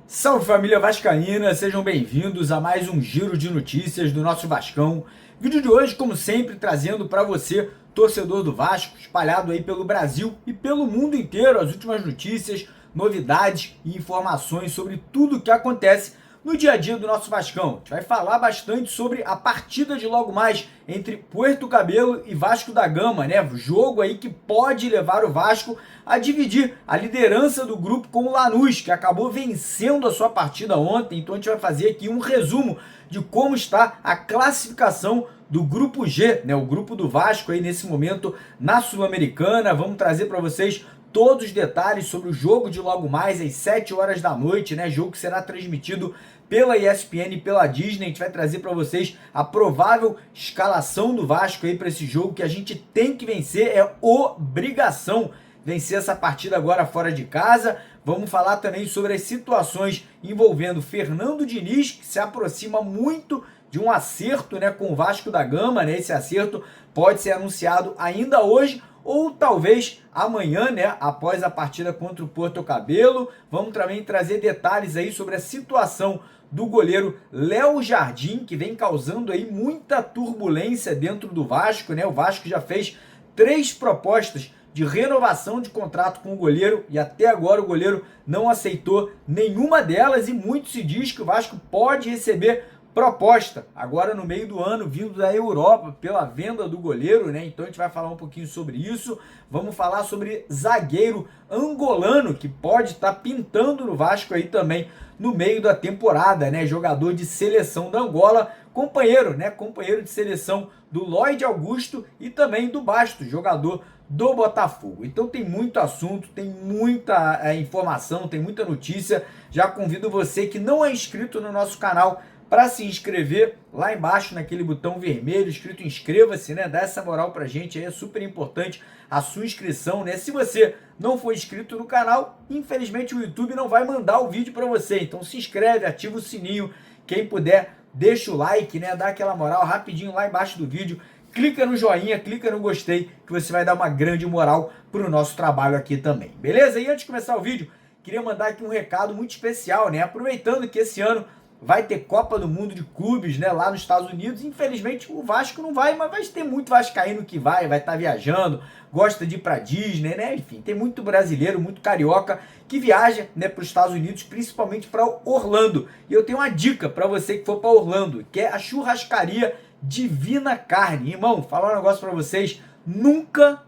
Salve família vascaína, sejam bem-vindos a mais um giro de notícias do nosso Vascão. Vídeo de hoje, como sempre, trazendo para você, torcedor do Vasco, espalhado aí pelo Brasil e pelo mundo inteiro, as últimas notícias, novidades e informações sobre tudo o que acontece no dia a dia do nosso Vascão. A gente vai falar bastante sobre a partida de logo mais entre Puerto Cabello e Vasco da Gama, né? Jogo aí que pode levar o Vasco a dividir a liderança do grupo com o Lanús, que acabou vencendo a sua partida ontem. Então a gente vai fazer aqui um resumo de como está a classificação do grupo G, né? O grupo do Vasco aí nesse momento na Sul-Americana. Vamos trazer para vocês todos os detalhes sobre o jogo de logo mais às 7 horas da noite, né? Jogo que será transmitido pela ESPN e pela Disney. A gente vai trazer para vocês a provável escalação do Vasco aí para esse jogo, que a gente tem que vencer, é obrigação vencer essa partida agora fora de casa. Vamos falar também sobre as situações envolvendo Fernando Diniz, que se aproxima muito de um acerto, né, com o Vasco da Gama, né? Esse acerto pode ser anunciado ainda hoje ou talvez amanhã, né, após a partida contra o Puerto Cabello. Vamos também trazer detalhes aí sobre a situação do goleiro Léo Jardim, que vem causando aí muita turbulência dentro do Vasco, né? O Vasco já fez 3 propostas de renovação de contrato com o goleiro e até agora o goleiro não aceitou nenhuma delas, e muito se diz que o Vasco pode receber proposta agora no meio do ano vindo da Europa pela venda do goleiro, né? Então a gente vai falar um pouquinho sobre isso. Vamos falar sobre zagueiro angolano que pode estar pintando no Vasco aí também no meio da temporada, né? Jogador de seleção da Angola, companheiro, né? Companheiro de seleção do Lloyd Augusto e também do Bastos, jogador do Botafogo. Então tem muito assunto, tem muita informação, tem muita notícia. Já convido você que não é inscrito no nosso canal para se inscrever lá embaixo naquele botão vermelho escrito inscreva-se, né? Dá essa moral pra gente aí, é super importante a sua inscrição, né? Se você não for inscrito no canal, infelizmente o YouTube não vai mandar o vídeo para você. Então se inscreve, ativa o sininho, quem puder, deixa o like, né? Dá aquela moral rapidinho lá embaixo do vídeo. Clica no joinha, clica no gostei, que você vai dar uma grande moral pro nosso trabalho aqui também, beleza? E antes de começar o vídeo, queria mandar aqui um recado muito especial, né? Aproveitando que esse ano vai ter Copa do Mundo de Clubes, né, lá nos Estados Unidos. Infelizmente o Vasco não vai, mas vai ter muito vascaíno que vai estar viajando, gosta de ir para Disney, né? Enfim, tem muito brasileiro, muito carioca que viaja, né, para os Estados Unidos, principalmente para Orlando. E eu tenho uma dica para você que for para Orlando, que é a churrascaria Divina Carne. Irmão, falar um negócio para vocês, nunca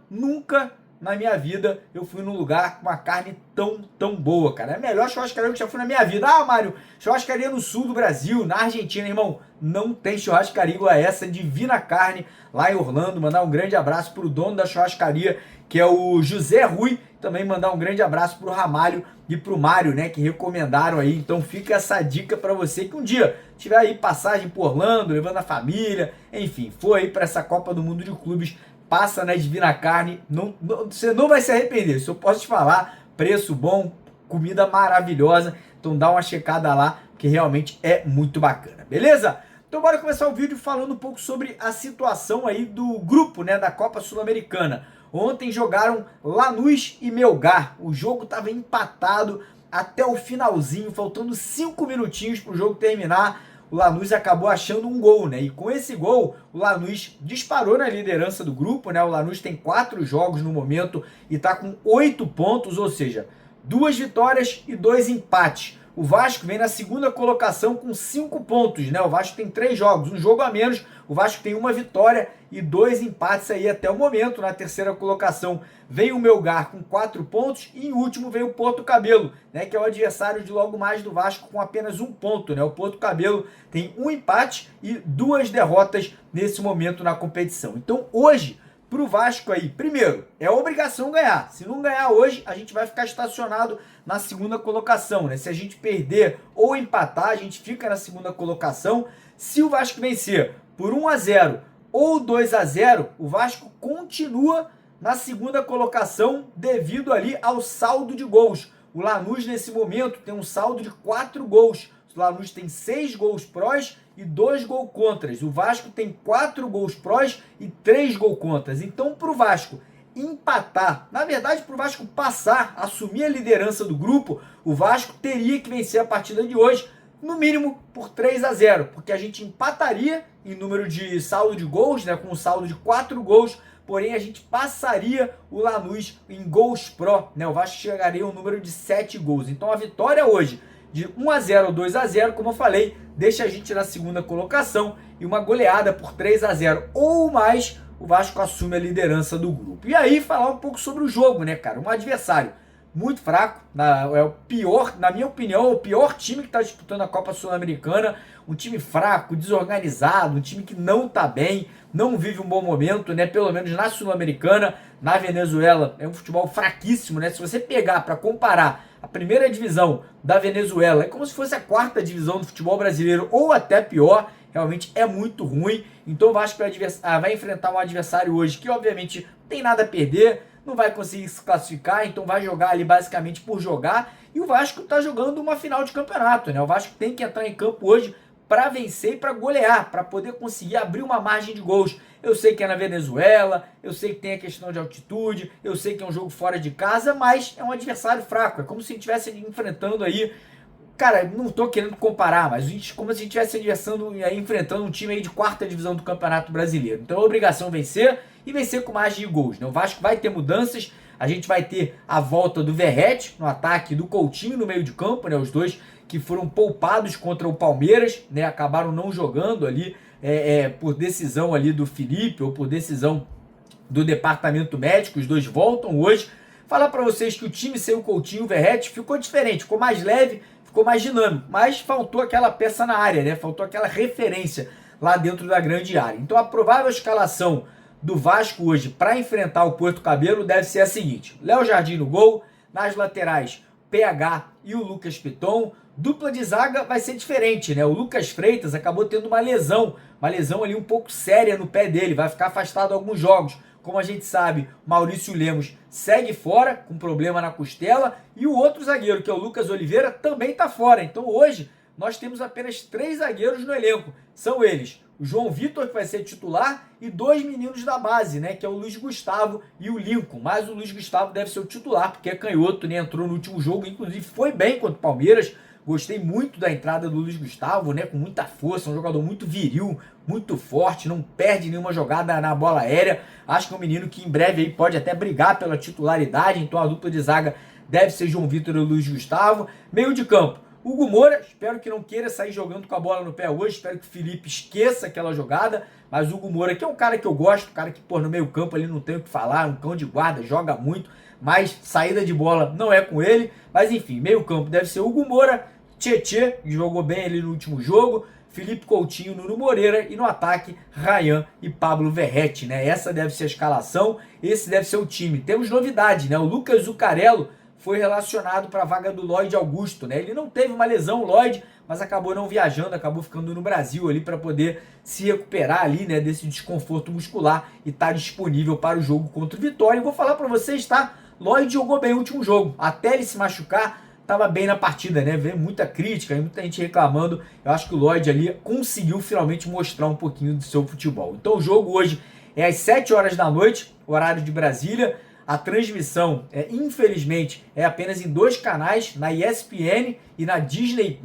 na minha vida eu fui num lugar com uma carne tão boa, cara. É a melhor churrascaria que eu já fui na minha vida. Ah, Mário, churrascaria no sul do Brasil, na Argentina, irmão. Não tem churrascaria igual a essa, Divina Carne, lá em Orlando. Mandar um grande abraço pro dono da churrascaria, que é o José Rui. Também mandar um grande abraço pro Ramalho e pro Mário, né, que recomendaram aí. Então fica essa dica para você que um dia tiver aí passagem por Orlando, levando a família, enfim, for aí para essa Copa do Mundo de Clubes, passa na Divina Carne, você não vai se arrepender, isso eu posso te falar. Preço bom, comida maravilhosa, então dá uma checada lá, que realmente é muito bacana, beleza? Então bora começar o vídeo falando um pouco sobre a situação aí do grupo, né, da Copa Sul-Americana. Ontem jogaram Lanús e Melgar, o jogo estava empatado até o finalzinho, faltando 5 minutinhos para o jogo terminar. O Lanús acabou achando um gol, né? E com esse gol, o Lanús disparou na liderança do grupo, né? O Lanús tem 4 jogos no momento e tá com 8 pontos, ou seja, 2 vitórias e 2 empates. O Vasco vem na segunda colocação com 5 pontos, né? O Vasco tem 3 jogos, um jogo a menos. O Vasco tem 1 vitória e 2 empates aí até o momento. Na terceira colocação vem o Melgar com 4 pontos e em último vem o Puerto Cabello, né? Que é o adversário de logo mais do Vasco com apenas 1 ponto, né? O Puerto Cabello tem 1 empate e 2 derrotas nesse momento na competição. Então hoje, pro Vasco aí, primeiro, é obrigação ganhar. Se não ganhar hoje, a gente vai ficar estacionado na segunda colocação, né? Se a gente perder ou empatar, a gente fica na segunda colocação. Se o Vasco vencer por 1-0 ou 2-0, o Vasco continua na segunda colocação devido ali ao saldo de gols. O Lanús nesse momento tem um saldo de 4 gols. O Lanús tem 6 gols prós e 2 gols contras. O Vasco tem 4 gols prós e 3 gols contras. Então, para o Vasco empatar, na verdade, para o Vasco passar, assumir a liderança do grupo, o Vasco teria que vencer a partida de hoje, no mínimo por 3-0, porque a gente empataria em número de saldo de gols, né, com um saldo de 4 gols, porém a gente passaria o Lanús em gols pró, né, o Vasco chegaria a um número de 7 gols. Então a vitória hoje de 1-0 ou 2-0, como eu falei, deixa a gente na segunda colocação, e uma goleada por 3-0 ou mais, o Vasco assume a liderança do grupo. E aí falar um pouco sobre o jogo, né, cara? Um adversário muito fraco, é o pior, na minha opinião, o pior time que está disputando a Copa Sul-Americana, um time fraco, desorganizado, um time que não está bem, não vive um bom momento, né? Pelo menos na Sul-Americana, na Venezuela é um futebol fraquíssimo, né? Se você pegar para comparar a primeira divisão da Venezuela, é como se fosse a quarta divisão do futebol brasileiro ou até pior. Realmente é muito ruim. Então o Vasco vai enfrentar um adversário hoje que obviamente não tem nada a perder, não vai conseguir se classificar, então vai jogar ali basicamente por jogar. E o Vasco está jogando uma final de campeonato, né? O Vasco tem que entrar em campo hoje para vencer e para golear, para poder conseguir abrir uma margem de gols. Eu sei que é na Venezuela, eu sei que tem a questão de altitude, eu sei que é um jogo fora de casa, mas é um adversário fraco. É como se estivesse enfrentando aí, cara, não tô querendo comparar, mas como se a gente estivesse enfrentando um time aí de quarta divisão do Campeonato Brasileiro. Então é obrigação vencer e vencer com margem de gols, né? O Vasco vai ter mudanças, a gente vai ter a volta do Verratti no ataque, do Coutinho no meio de campo, né? Os dois que foram poupados contra o Palmeiras, né? Acabaram não jogando ali por decisão ali do Felipe ou por decisão do departamento médico. Os dois voltam hoje. Falar para vocês que o time sem o Coutinho e o Verratti ficou diferente, ficou mais leve, ficou mais dinâmico, mas faltou aquela peça na área, né? Faltou aquela referência lá dentro da grande área. Então a provável escalação do Vasco hoje para enfrentar o Porto Cabelo deve ser a seguinte: Léo Jardim no gol, nas laterais PH e o Lucas Piton. Dupla de zaga vai ser diferente, né? O Lucas Freitas acabou tendo uma lesão ali um pouco séria no pé dele, vai ficar afastado alguns jogos. Como a gente sabe, Maurício Lemos segue fora, com problema na costela, e o outro zagueiro, que é o Lucas Oliveira, também está fora. Então hoje nós temos apenas 3 zagueiros no elenco. São eles: o João Vitor, que vai ser titular, e 2 meninos da base, né? Que é o Luiz Gustavo e o Lincoln. Mas o Luiz Gustavo deve ser o titular, porque é canhoto, né? Entrou no último jogo, inclusive foi bem contra o Palmeiras. Gostei muito da entrada do Luiz Gustavo, né? Com muita força, um jogador muito viril, muito forte, não perde nenhuma jogada na bola aérea. Acho que é um menino que em breve aí pode até brigar pela titularidade. Então a dupla de zaga deve ser João Vitor e Luiz Gustavo. Meio de campo: Hugo Moura, espero que não queira sair jogando com a bola no pé hoje, espero que o Felipe esqueça aquela jogada, mas o Hugo Moura, que é um cara que eu gosto, um cara que, no meio campo ali não tem o que falar, um cão de guarda, joga muito, mas saída de bola não é com ele. Mas enfim, meio campo deve ser Hugo Moura, Tietê, que jogou bem ali no último jogo, Felipe Coutinho, Nuno Moreira, e no ataque, Ryan e Pablo Verratti, né? Essa deve ser a escalação, esse deve ser o time. Temos novidade, né? O Lucas Zucarello foi relacionado para a vaga do Lloyd Augusto, né? Ele não teve uma lesão, o Lloyd, mas acabou não viajando, acabou ficando no Brasil ali para poder se recuperar ali, né, desse desconforto muscular e tá disponível para o jogo contra o Vitória. E vou falar para vocês, tá? Lloyd jogou bem o último jogo, até ele se machucar, estava bem na partida, né? Veio muita crítica, muita gente reclamando. Eu acho que o Lloyd ali conseguiu finalmente mostrar um pouquinho do seu futebol. Então o jogo hoje é às 7 horas da noite, horário de Brasília. A transmissão, infelizmente, é apenas em 2 canais, na ESPN e na Disney+,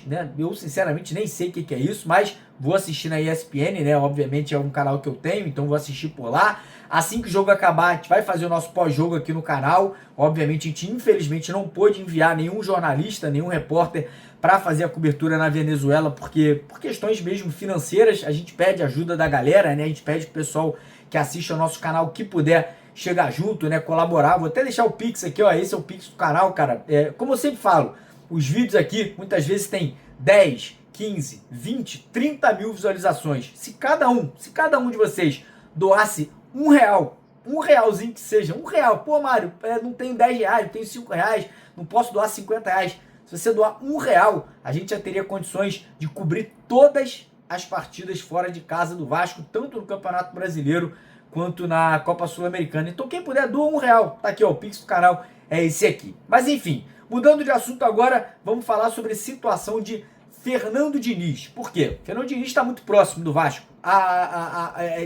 né? Eu, sinceramente, nem sei o que é isso, mas vou assistir na ESPN, né? Obviamente é um canal que eu tenho, então vou assistir por lá. Assim que o jogo acabar, a gente vai fazer o nosso pós-jogo aqui no canal. Obviamente, a gente, infelizmente, não pôde enviar nenhum jornalista, nenhum repórter para fazer a cobertura na Venezuela, porque por questões mesmo financeiras, a gente pede ajuda da galera, né? A gente pede pro pessoal que assiste ao nosso canal que puder chegar junto, né, colaborar. Vou até deixar o Pix aqui, ó, esse é o Pix do canal, cara. Como eu sempre falo, os vídeos aqui muitas vezes tem 10, 15, 20, 30 mil visualizações. Se cada um de vocês doasse R$1, um realzinho que seja, R$1, pô, Mário, não tenho R$10, não tenho R$5, não posso doar R$50. Se você doar R$1, a gente já teria condições de cobrir todas as partidas fora de casa do Vasco, tanto no Campeonato Brasileiro quanto na Copa Sul-Americana. Então quem puder, doa R$1. Tá aqui, ó, o Pix do canal é esse aqui. Mas enfim, mudando de assunto agora, vamos falar sobre situação de Fernando Diniz. Por quê? Fernando Diniz está muito próximo do Vasco.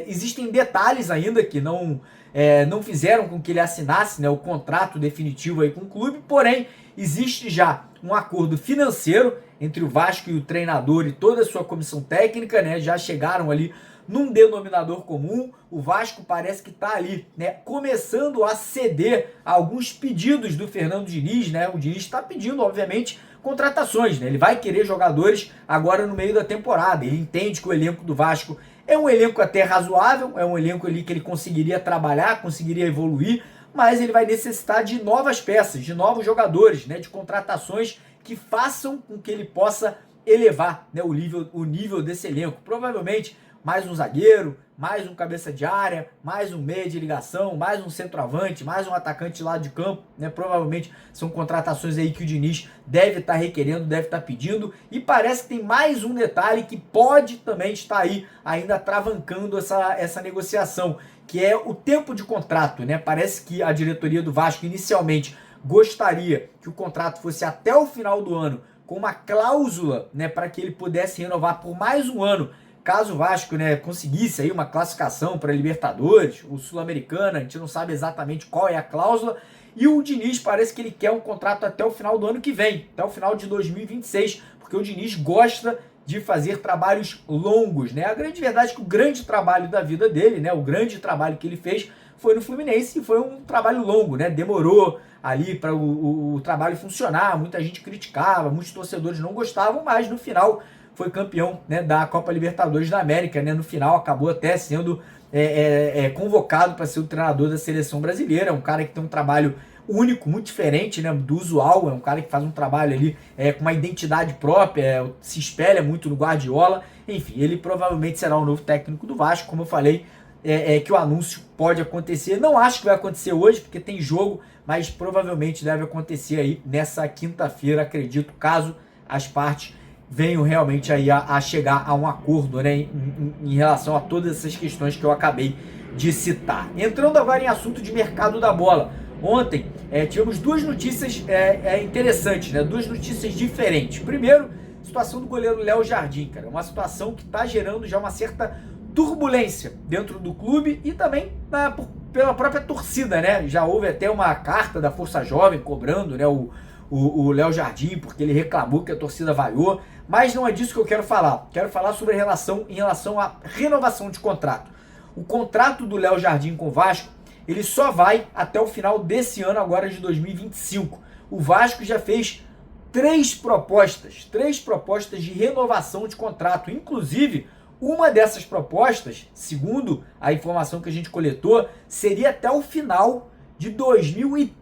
Existem detalhes ainda que não fizeram com que ele assinasse, né, o contrato definitivo aí com o clube, porém existe já um acordo financeiro entre o Vasco e o treinador e toda a sua comissão técnica, né, já chegaram ali num denominador comum. O Vasco parece que está ali, né, começando a ceder a alguns pedidos do Fernando Diniz, né? O Diniz está pedindo, obviamente, contratações, né? Ele vai querer jogadores agora no meio da temporada. Ele entende que o elenco do Vasco é um elenco até razoável, é um elenco ali que ele conseguiria trabalhar, conseguiria evoluir, mas ele vai necessitar de novas peças, de novos jogadores, né? De contratações que façam com que ele possa elevar, né, o nível desse elenco. Provavelmente mais um zagueiro, mais um cabeça de área, mais um meia de ligação, mais um centroavante, mais um atacante de lado de campo, né? Provavelmente são contratações aí que o Diniz deve estar requerendo, deve estar pedindo, e parece que tem mais um detalhe que pode também estar aí ainda travancando essa negociação, que é o tempo de contrato, né? Parece que a diretoria do Vasco inicialmente gostaria que o contrato fosse até o final do ano, com uma cláusula, né, para que ele pudesse renovar por mais um ano, caso o Vasco, né, conseguisse aí uma classificação para a Libertadores, o Sul-Americana. A gente não sabe exatamente qual é a cláusula, e o Diniz parece que ele quer um contrato até o final do ano que vem, até o final de 2026, porque o Diniz gosta de fazer trabalhos longos, né? A grande verdade é que o grande trabalho da vida dele, né, o grande trabalho que ele fez foi no Fluminense, e foi um trabalho longo, né? Demorou ali para o trabalho funcionar, muita gente criticava, muitos torcedores não gostavam, mas no final foi campeão, né, da Copa Libertadores da América, né? No final acabou até sendo convocado para ser o treinador da seleção brasileira. É um cara que tem um trabalho único, muito diferente, né, do usual. É um cara que faz um trabalho ali com uma identidade própria, se espelha muito no Guardiola. Enfim, ele provavelmente será o novo técnico do Vasco. Como eu falei, que o anúncio pode acontecer. Não acho que vai acontecer hoje, porque tem jogo, mas provavelmente deve acontecer aí nessa quinta-feira, acredito, caso as partes venham realmente aí a chegar a um acordo, né, em relação a todas essas questões que eu acabei de citar. Entrando agora em assunto de mercado da bola. Ontem tivemos duas notícias interessantes, né, duas notícias diferentes. Primeiro, situação do goleiro Léo Jardim, cara. Uma situação que está gerando já uma certa turbulência dentro do clube e também pela própria torcida, né? Já houve até uma carta da Força Jovem cobrando, né, o Léo Jardim, porque ele reclamou que a torcida vaiou, mas não é disso que eu quero falar. Quero falar sobre em relação à renovação de contrato. O contrato do Léo Jardim com o Vasco, ele só vai até o final desse ano, agora de 2025. O Vasco já fez três propostas de renovação de contrato. Inclusive, uma dessas propostas, segundo a informação que a gente coletou, seria até o final de 2030.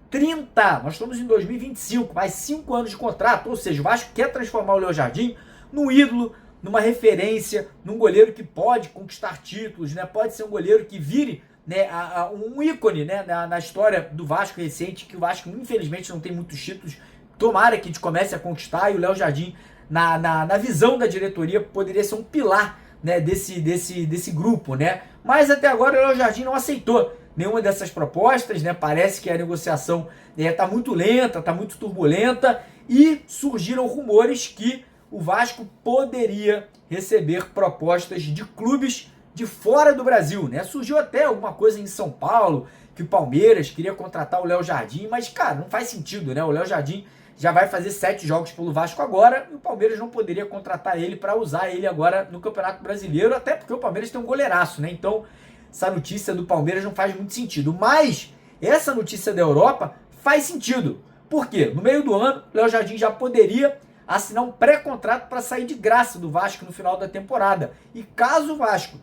Nós estamos em 2025, mais 5 anos de contrato. Ou seja, o Vasco quer transformar o Léo Jardim num ídolo, numa referência, num goleiro que pode conquistar títulos, né? Pode ser um goleiro que vire, né, um ícone, né, na história do Vasco recente, que o Vasco infelizmente não tem muitos títulos. Tomara que a gente comece a conquistar, e o Léo Jardim, na visão da diretoria, poderia ser um pilar, né, desse grupo, né? Mas até agora o Léo Jardim não aceitou nenhuma dessas propostas, né? Parece que a negociação está muito lenta, está muito turbulenta, e surgiram rumores que o Vasco poderia receber propostas de clubes de fora do Brasil, né? Surgiu até alguma coisa em São Paulo, que o Palmeiras queria contratar o Léo Jardim, mas, cara, não faz sentido, né? O Léo Jardim já vai fazer 7 jogos pelo Vasco agora, e o Palmeiras não poderia contratar ele para usar ele agora no Campeonato Brasileiro, até porque o Palmeiras tem um goleiraço, né? Então, essa notícia do Palmeiras não faz muito sentido. Mas essa notícia da Europa faz sentido. Por quê? No meio do ano, o Léo Jardim já poderia assinar um pré-contrato para sair de graça do Vasco no final da temporada. E caso o Vasco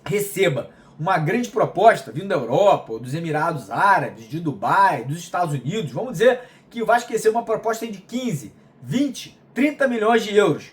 receba uma grande proposta vindo da Europa, ou dos Emirados Árabes, de Dubai, dos Estados Unidos, vamos dizer que o Vasco receba uma proposta de 15, 20, 30 milhões de euros.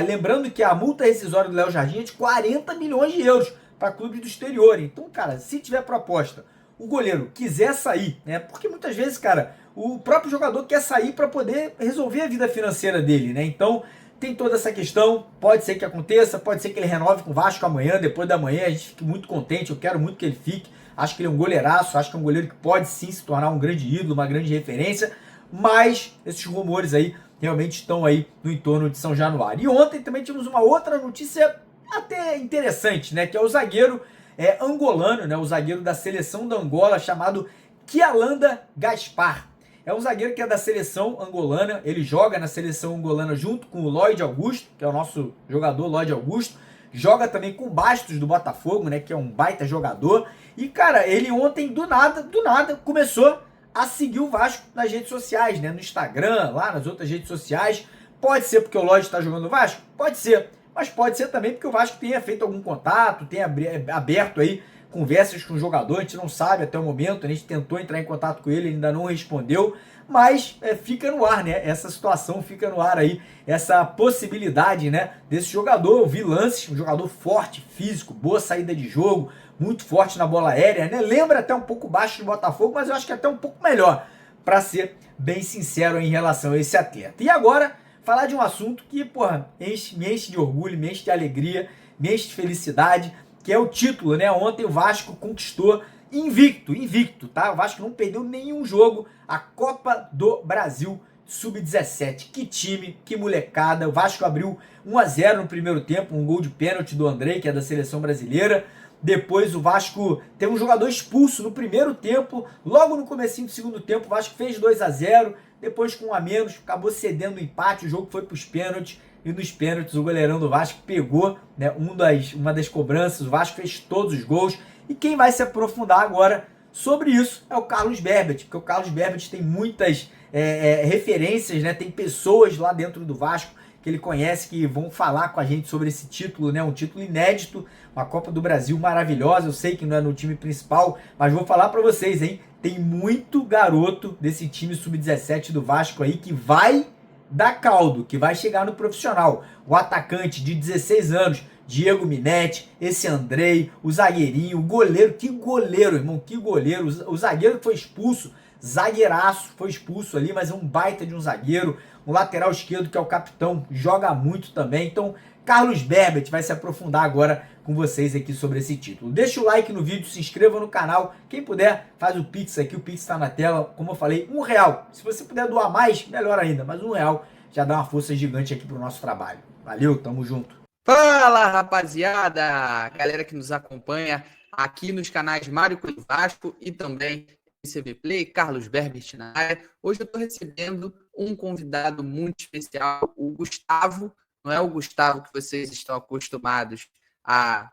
Lembrando que a multa rescisória do Léo Jardim é de 40 milhões de euros para clubes do exterior. Então, cara, se tiver proposta, o goleiro quiser sair, né? Porque muitas vezes, cara, o próprio jogador quer sair para poder resolver a vida financeira dele, né? Então, tem toda essa questão. Pode ser que aconteça, pode ser que ele renove com o Vasco amanhã, depois da manhã. A gente fique muito contente, eu quero muito que ele fique. Acho que ele é um goleiraço, acho que é um goleiro que pode sim se tornar um grande ídolo, uma grande referência. Mas esses rumores aí realmente estão aí no entorno de São Januário. E ontem também tivemos uma outra notícia até interessante, né? Que é o zagueiro angolano, né? O zagueiro da seleção da Angola, chamado Kialanda Gaspar. É um zagueiro que é da seleção angolana, ele joga na seleção angolana junto com o Lloyd Augusto, que é o nosso jogador Lloyd Augusto, joga também com o Bastos do Botafogo, né, que é um baita jogador, e cara, ele ontem do nada, começou a seguir o Vasco nas redes sociais, né, no Instagram, lá nas outras redes sociais. Pode ser porque o Lloyd está jogando no Vasco? Pode ser, mas pode ser também porque o Vasco tenha feito algum contato, tenha aberto aí conversas com o jogador, a gente não sabe até o momento, a gente tentou entrar em contato com ele, ele ainda não respondeu, mas fica no ar, né? Essa situação fica no ar aí, essa possibilidade, né? Desse jogador, eu vi lances, um jogador forte, físico, boa saída de jogo, muito forte na bola aérea, né? Lembra até um pouco baixo do Botafogo, mas eu acho que é até um pouco melhor, para ser bem sincero em relação a esse atleta. E agora, falar de um assunto que, porra, me enche de orgulho, me enche de alegria, me enche de felicidade, que é o título, né? Ontem o Vasco conquistou invicto, tá? O Vasco não perdeu nenhum jogo, a Copa do Brasil Sub-17. Que time, que molecada. O Vasco abriu 1-0 no primeiro tempo, um gol de pênalti do Andrei, que é da seleção brasileira. Depois o Vasco teve um jogador expulso no primeiro tempo, logo no comecinho do segundo tempo o Vasco fez 2-0, depois com 1 a menos, acabou cedendo o empate, o jogo foi para os pênaltis, e nos pênaltis o goleirão do Vasco pegou, né, uma das cobranças, o Vasco fez todos os gols, e quem vai se aprofundar agora sobre isso é o Carlos Berbet, porque o Carlos Berbet tem muitas referências, né, tem pessoas lá dentro do Vasco que ele conhece, que vão falar com a gente sobre esse título, né? Um título inédito, uma Copa do Brasil maravilhosa. Eu sei que não é no time principal, mas vou falar para vocês, hein? Tem muito garoto desse time Sub-17 do Vasco aí que vai dar caldo, que vai chegar no profissional. O atacante de 16 anos, Diego Minetti, esse Andrei, o zagueirinho, o goleiro, que goleiro, irmão, que goleiro. O zagueiro que foi expulso, zagueiraço, foi expulso ali, mas é um baita de um zagueiro. O lateral esquerdo, que é o capitão, joga muito também. Então, Carlos Berbet vai se aprofundar agora com vocês aqui sobre esse título. Deixa o like no vídeo, se inscreva no canal. Quem puder, faz o Pix aqui, o Pix está na tela. Como eu falei, R$1. Se você puder doar mais, melhor ainda. Mas R$1 já dá uma força gigante aqui pro nosso trabalho. Valeu, tamo junto. Fala, rapaziada! Galera que nos acompanha aqui nos canais Mário Coelho Vasco e também CB Play, Carlos Berbet na área. Hoje eu estou recebendo um convidado muito especial, o Gustavo. Não é o Gustavo que vocês estão acostumados a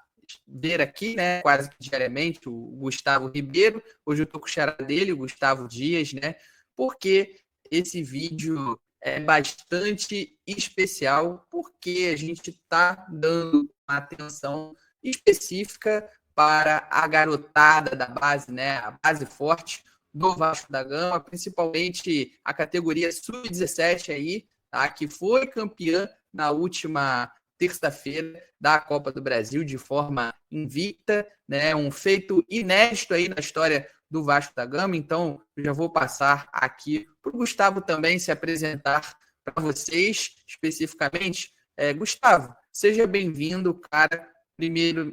ver aqui, né? Quase que diariamente, o Gustavo Ribeiro. Hoje eu estou com o xará dele, o Gustavo Dias, né? Porque esse vídeo é bastante especial, porque a gente está dando uma atenção específica para a garotada da base, né? A base forte do Vasco da Gama, principalmente a categoria Sub-17 aí, tá? Que foi campeã na última terça-feira da Copa do Brasil de forma invicta, né? Um feito inédito aí na história do Vasco da Gama. Então, eu já vou passar aqui para o Gustavo também se apresentar para vocês especificamente. Gustavo, seja bem-vindo, cara.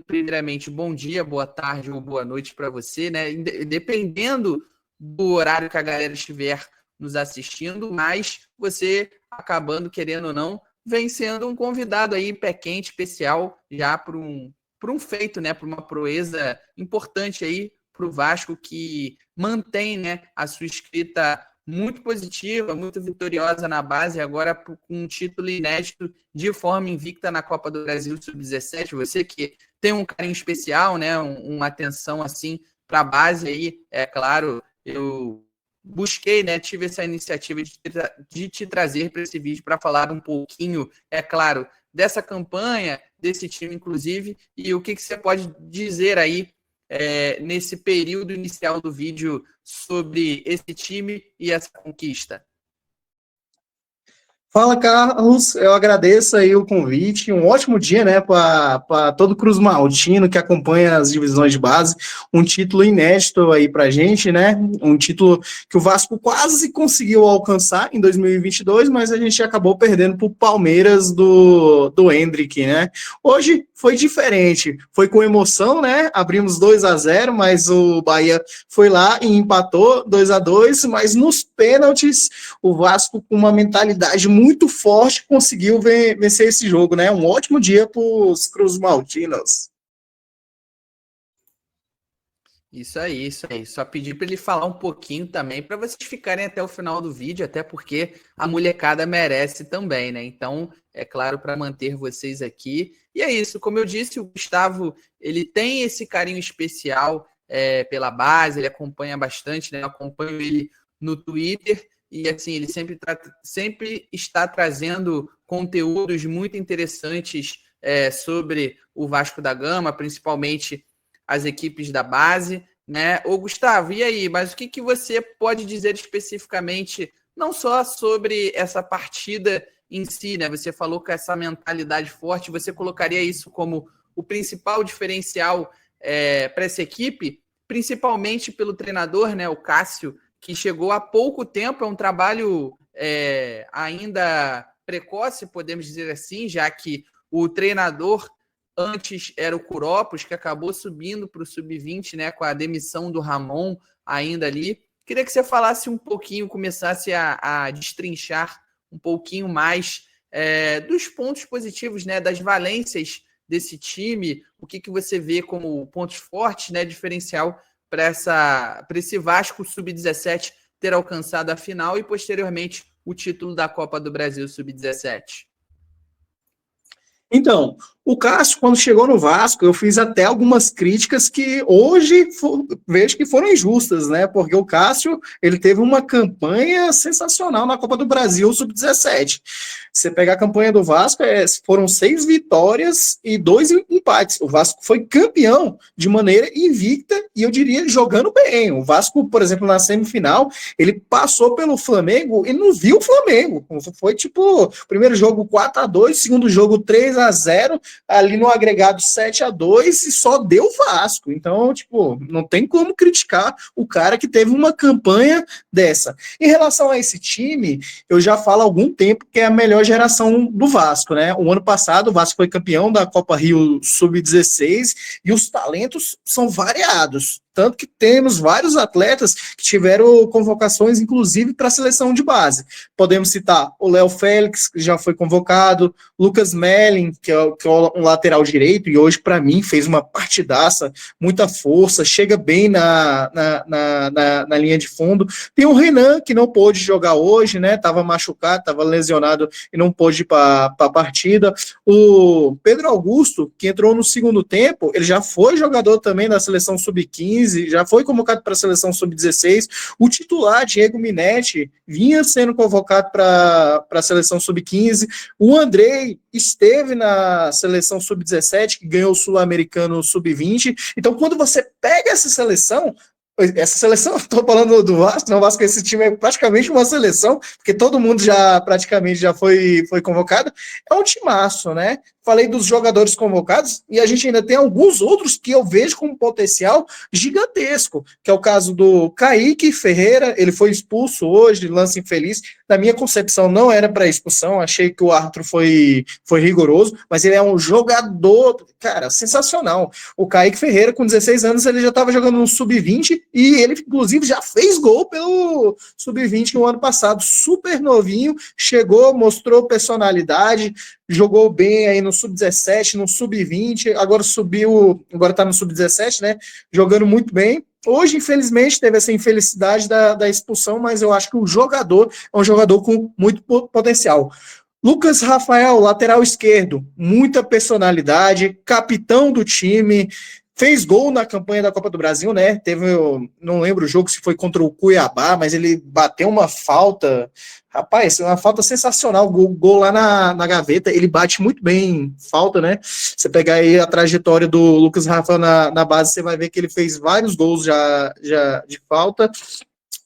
Primeiramente, bom dia, boa tarde ou boa noite para você, né? Dependendo do horário que a galera estiver nos assistindo, mas você acabando, querendo ou não, vem sendo um convidado aí, pé quente, especial, já para um feito, né? Para uma proeza importante aí para o Vasco, que mantém, né, a sua escrita muito positiva, muito vitoriosa na base, agora com um título inédito de forma invicta na Copa do Brasil Sub-17. Você que tem um carinho especial, né, uma atenção assim para a base aí, é claro, eu busquei, né, tive essa iniciativa de te trazer para esse vídeo para falar um pouquinho, é claro, dessa campanha, desse time inclusive, e o que você pode dizer aí nesse período inicial do vídeo sobre esse time e essa conquista. Fala, Carlos, eu agradeço aí o convite, um ótimo dia, né, para todo o Cruz Maltino que acompanha as divisões de base, um título inédito aí pra gente, né, um título que o Vasco quase conseguiu alcançar em 2022, mas a gente acabou perdendo pro Palmeiras do Endrick, né. Hoje foi diferente, foi com emoção, né, abrimos 2-0, mas o Bahia foi lá e empatou 2-2, mas nos pênaltis o Vasco com uma mentalidade muito muito forte, conseguiu vencer esse jogo, né? Um ótimo dia para os Cruz Maltinos. Isso aí, isso aí. Só pedir para ele falar um pouquinho também, para vocês ficarem até o final do vídeo, até porque a molecada merece também, né? Então, é claro, para manter vocês aqui. E é isso, como eu disse, o Gustavo, ele tem esse carinho especial pela base, ele acompanha bastante, né? Eu acompanho ele no Twitter e, assim, ele sempre está trazendo conteúdos muito interessantes sobre o Vasco da Gama, principalmente as equipes da base, né? Ô, Gustavo, e aí? Mas o que você pode dizer especificamente, não só sobre essa partida em si, né? Você falou com essa mentalidade forte, você colocaria isso como o principal diferencial para essa equipe, principalmente pelo treinador, né? O Cássio, que chegou há pouco tempo, é um trabalho ainda precoce, podemos dizer assim, já que o treinador antes era o Curopos, que acabou subindo para o Sub-20, né, com a demissão do Ramon ainda ali. Queria que você falasse um pouquinho, começasse a destrinchar um pouquinho mais dos pontos positivos, né, das valências desse time, o que você vê como pontos fortes, né, diferencial para esse Vasco Sub-17 ter alcançado a final e, posteriormente, o título da Copa do Brasil Sub-17. Então, o Cássio, quando chegou no Vasco, eu fiz até algumas críticas que hoje vejo que foram injustas, né? Porque o Cássio, ele teve uma campanha sensacional na Copa do Brasil Sub-17. Você pegar a campanha do Vasco, foram 6 vitórias e 2 empates. O Vasco foi campeão de maneira invicta e eu diria jogando bem. O Vasco, por exemplo, na semifinal, ele passou pelo Flamengo e não viu o Flamengo. Foi tipo, primeiro jogo 4-2, segundo jogo 3-0, ali no agregado 7-2 e só deu Vasco. Então, tipo, não tem como criticar o cara que teve uma campanha dessa. Em relação a esse time, eu já falo há algum tempo que é a melhor geração do Vasco, né? O ano passado o Vasco foi campeão da Copa Rio Sub-16 e os talentos são variados. Tanto que temos vários atletas que tiveram convocações, inclusive, para a seleção de base. Podemos citar o Léo Félix, que já foi convocado, Lucas Mellin, que é um lateral direito, e hoje, para mim, fez uma partidaça, muita força, chega bem na linha de fundo. Tem o Renan, que não pôde jogar hoje, né? Estava machucado, estava lesionado e não pôde ir para a partida. O Pedro Augusto, que entrou no segundo tempo, ele já foi jogador também da seleção sub-15, já foi convocado para a seleção sub-16. O titular, Diego Minetti, vinha sendo convocado para a seleção sub-15. O Andrei esteve na seleção sub-17, que ganhou o Sul-Americano sub-20. Então, quando você pega essa seleção, estou falando do Vasco, não, o Vasco, esse time é praticamente uma seleção, porque todo mundo praticamente já foi convocado, é um timaço, né? Falei dos jogadores convocados, e a gente ainda tem alguns outros que eu vejo com um potencial gigantesco, que é o caso do Kaique Ferreira, ele foi expulso hoje, lance infeliz, na minha concepção não era para expulsão, achei que o árbitro foi rigoroso, mas ele é um jogador, cara, sensacional. O Kaique Ferreira, com 16 anos, ele já estava jogando no Sub-20, e ele, inclusive, já fez gol pelo Sub-20 no ano passado, super novinho, chegou, mostrou personalidade, jogou bem aí no Sub-17, no Sub-20, agora tá no Sub-17, né, jogando muito bem. Hoje, infelizmente, teve essa infelicidade da expulsão, mas eu acho que o jogador é um jogador com muito potencial. Lucas Rafael, lateral esquerdo, muita personalidade, capitão do time, fez gol na campanha da Copa do Brasil, né? Não lembro o jogo se foi contra o Cuiabá, mas ele bateu uma falta. Rapaz, uma falta sensacional, gol lá na gaveta, ele bate muito bem falta, né? Você pegar aí a trajetória do Lucas Rafael na base, você vai ver que ele fez vários gols já de falta.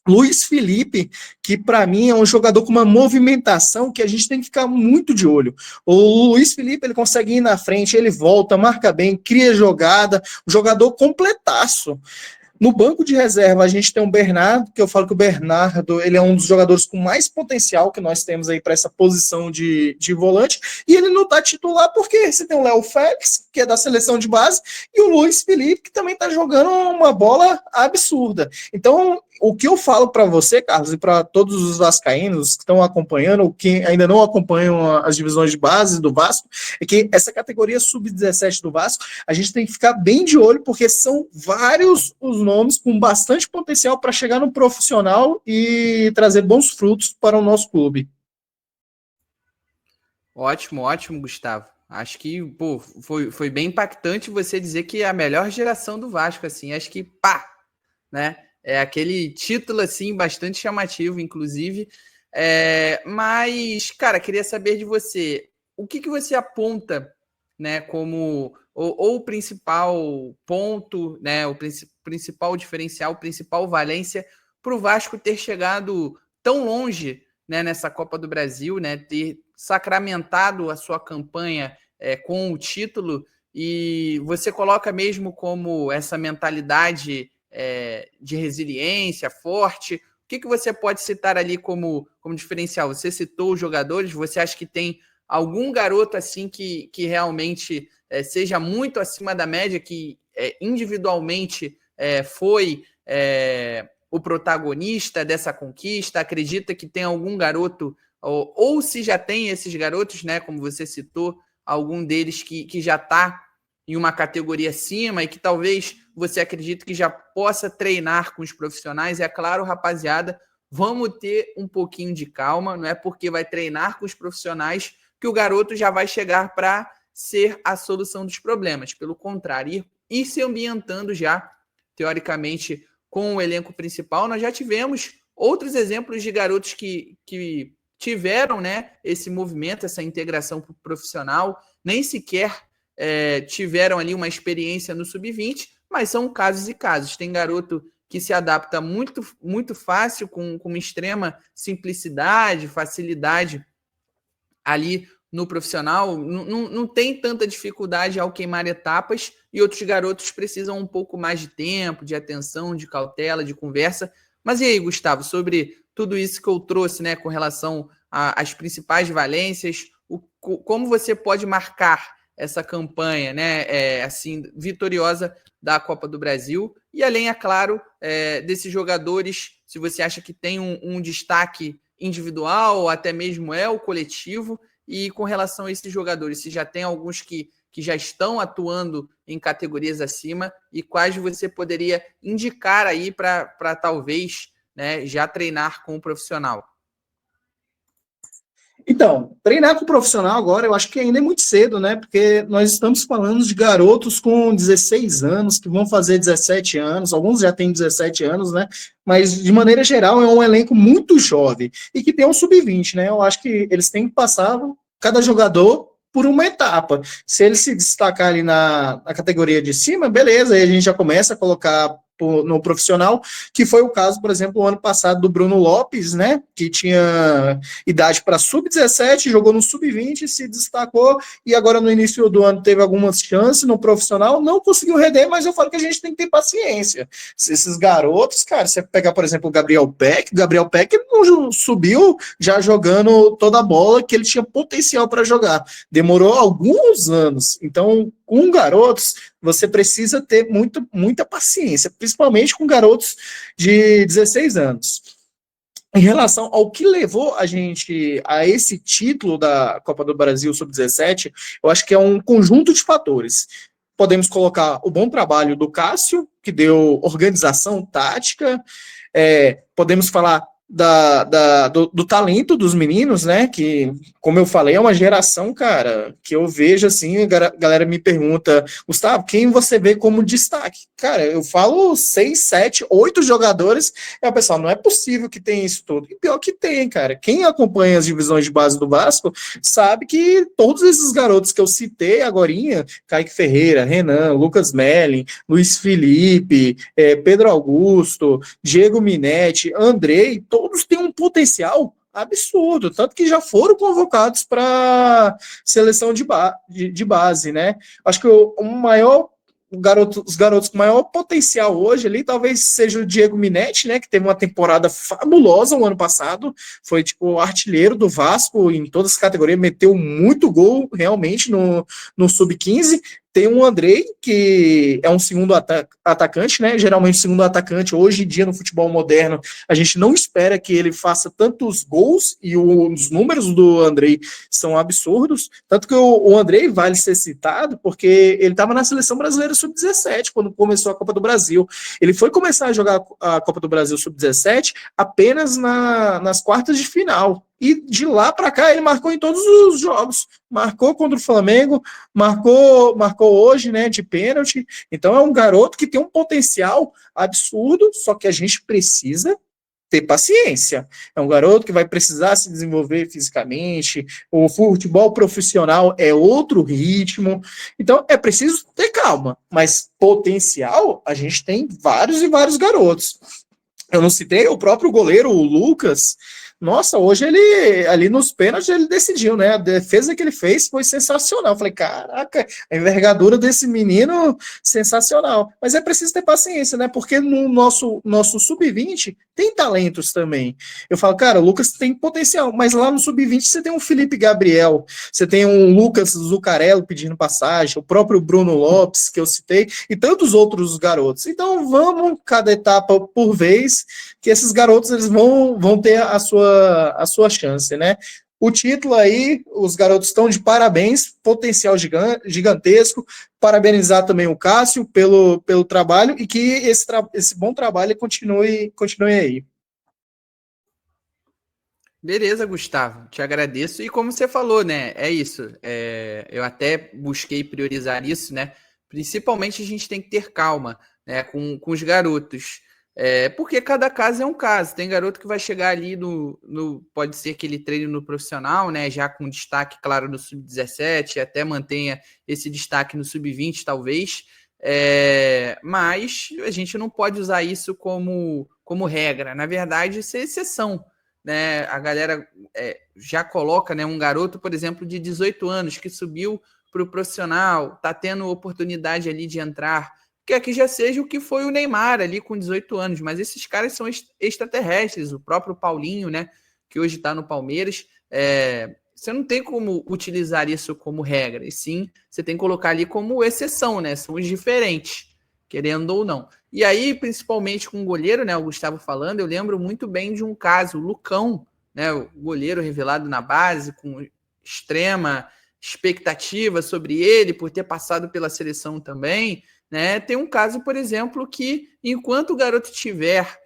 Luiz Felipe, que para mim é um jogador com uma movimentação que a gente tem que ficar muito de olho. O Luiz Felipe, ele consegue ir na frente, ele volta, marca bem, cria jogada, um jogador completaço. No banco de reserva, a gente tem o Bernardo, que eu falo que o Bernardo, ele é um dos jogadores com mais potencial que nós temos aí para essa posição de volante, e ele não está titular porque você tem o Léo Félix, que é da seleção de base, e o Luiz Felipe, que também está jogando uma bola absurda. Então, o que eu falo para você, Carlos, e para todos os vascaínos que estão acompanhando, ou que ainda não acompanham as divisões de base do Vasco, é que essa categoria sub-17 do Vasco, a gente tem que ficar bem de olho, porque são vários os nomes com bastante potencial para chegar no profissional e trazer bons frutos para o nosso clube. Ótimo, ótimo, Gustavo. Acho que, pô, foi bem impactante você dizer que é a melhor geração do Vasco, assim. Acho que, pá, né? É aquele título, assim, bastante chamativo, inclusive. Mas, cara, queria saber de você, o que você aponta, né, como ou o principal ponto, né, o principal diferencial, principal valência para o Vasco ter chegado tão longe, né, nessa Copa do Brasil, né, ter sacramentado a sua campanha com o título, e você coloca mesmo como essa mentalidade de resiliência forte. O que você pode citar ali como diferencial? Você citou os jogadores, você acha que tem algum garoto assim que realmente seja muito acima da média, que individualmente foi o protagonista dessa conquista? Acredita que tem algum garoto, ou se já tem esses garotos, né, como você citou, algum deles que já está em uma categoria acima e que talvez você acredite que já possa treinar com os profissionais? É claro, rapaziada, vamos ter um pouquinho de calma, não é porque vai treinar com os profissionais que o garoto já vai chegar para ser a solução dos problemas. Pelo contrário, ir se ambientando já, teoricamente, com o elenco principal. Nós já tivemos outros exemplos de garotos que tiveram, né, esse movimento, essa integração profissional, nem sequer tiveram ali uma experiência no sub-20, mas são casos e casos. Tem garoto que se adapta muito, muito fácil, com uma extrema simplicidade, facilidade ali no profissional, não tem tanta dificuldade ao queimar etapas, e outros garotos precisam um pouco mais de tempo, de atenção, de cautela, de conversa. Mas e aí, Gustavo, sobre tudo isso que eu trouxe, né, com relação às principais valências, como você pode marcar essa campanha, né, assim, vitoriosa da Copa do Brasil, e além, é claro, desses jogadores, se você acha que tem um destaque individual, ou até mesmo o coletivo, e com relação a esses jogadores, se já tem alguns que já estão atuando em categorias acima, e quais você poderia indicar aí para talvez, né, já treinar com o profissional? Então, treinar com o profissional agora, eu acho que ainda é muito cedo, né? Porque nós estamos falando de garotos com 16 anos, que vão fazer 17 anos, alguns já têm 17 anos, né? Mas, de maneira geral, é um elenco muito jovem e que tem um sub-20, né? Eu acho que eles têm que passar, cada jogador, por uma etapa. Se ele se destacar ali na categoria de cima, beleza, aí a gente já começa a colocar no profissional, que foi o caso, por exemplo, o ano passado do Bruno Lopes, né, que tinha idade para sub-17, jogou no sub-20, se destacou, e agora no início do ano teve algumas chances no profissional, não conseguiu render, mas eu falo que a gente tem que ter paciência. Se esses garotos, cara, você pegar, por exemplo, o Gabriel Peck não subiu já jogando toda a bola que ele tinha potencial para jogar. Demorou alguns anos. Então, com garotos, você precisa ter muita paciência, principalmente com garotos de 16 anos. Em relação ao que levou a gente a esse título da Copa do Brasil Sub-17, eu acho que é um conjunto de fatores. Podemos colocar o bom trabalho do Cássio, que deu organização tática, podemos falar do talento dos meninos, né, que, como eu falei, é uma geração, cara, que eu vejo assim, a galera me pergunta, Gustavo, quem você vê como destaque? Cara, eu falo 6, 7, 8 jogadores, e o pessoal, não é possível que tenha isso tudo. E pior que tem, cara. Quem acompanha as divisões de base do Vasco sabe que todos esses garotos que eu citei agorinha, Kaique Ferreira, Renan, Lucas Melling, Luiz Felipe, Pedro Augusto, Diego Minetti, Andrei, todos têm um potencial absurdo, tanto que já foram convocados para seleção de base, né? Acho que os garotos com maior potencial hoje ali talvez seja o Diego Minetti, né, que teve uma temporada fabulosa o ano passado, foi tipo artilheiro do Vasco em todas as categorias, meteu muito gol realmente no Sub-15, tem um Andrei, que é um segundo atacante, né? Geralmente, o segundo atacante, hoje em dia, no futebol moderno, a gente não espera que ele faça tantos gols, e os números do Andrei são absurdos. Tanto que o Andrei vale ser citado, porque ele estava na seleção brasileira sub-17, quando começou a Copa do Brasil. Ele foi começar a jogar a Copa do Brasil sub-17 apenas nas quartas de final. E de lá para cá ele marcou em todos os jogos. Marcou contra o Flamengo, marcou hoje, né, de pênalti. Então é um garoto que tem um potencial absurdo, só que a gente precisa ter paciência. É um garoto que vai precisar se desenvolver fisicamente. O futebol profissional é outro ritmo. Então é preciso ter calma, mas potencial a gente tem vários e vários garotos. Eu não citei o próprio goleiro, o Lucas. Nossa, hoje ele, ali nos pênaltis, ele decidiu, né? A defesa que ele fez foi sensacional. Eu falei, caraca, a envergadura desse menino, sensacional. Mas é preciso ter paciência, né? Porque no nosso sub-20 tem talentos também. Eu falo, cara, o Lucas tem potencial, mas lá no sub-20 você tem um Felipe Gabriel, você tem um Lucas Zucarello pedindo passagem, o próprio Bruno Lopes, que eu citei, e tantos outros garotos. Então vamos, cada etapa por vez, que esses garotos eles vão ter a sua chance, né? O título aí, os garotos estão de parabéns, potencial gigantesco. Parabenizar também o Cássio pelo trabalho e que esse bom trabalho continue aí. Beleza, Gustavo, te agradeço. E como você falou, né? É isso. Eu até busquei priorizar isso, né? Principalmente a gente tem que ter calma, né, com os garotos. Porque cada caso é um caso. Tem garoto que vai chegar ali pode ser que ele treine no profissional, né? Já com destaque, claro, no sub-17, até mantenha esse destaque no sub-20, talvez. Mas a gente não pode usar isso como regra. Na verdade, isso é exceção, né? A galera já coloca, né, um garoto, por exemplo, de 18 anos que subiu para o profissional, está tendo oportunidade ali de entrar, quer que já seja o que foi o Neymar ali com 18 anos, mas esses caras são extraterrestres, o próprio Paulinho, né, que hoje está no Palmeiras, você não tem como utilizar isso como regra, e sim, você tem que colocar ali como exceção, né, são os diferentes, querendo ou não. E aí, principalmente com o goleiro, né, o Gustavo falando, eu lembro muito bem de um caso, o Lucão, né, o goleiro revelado na base, com extrema expectativa sobre ele, por ter passado pela seleção também, né? Tem um caso, por exemplo, que enquanto o garoto tiver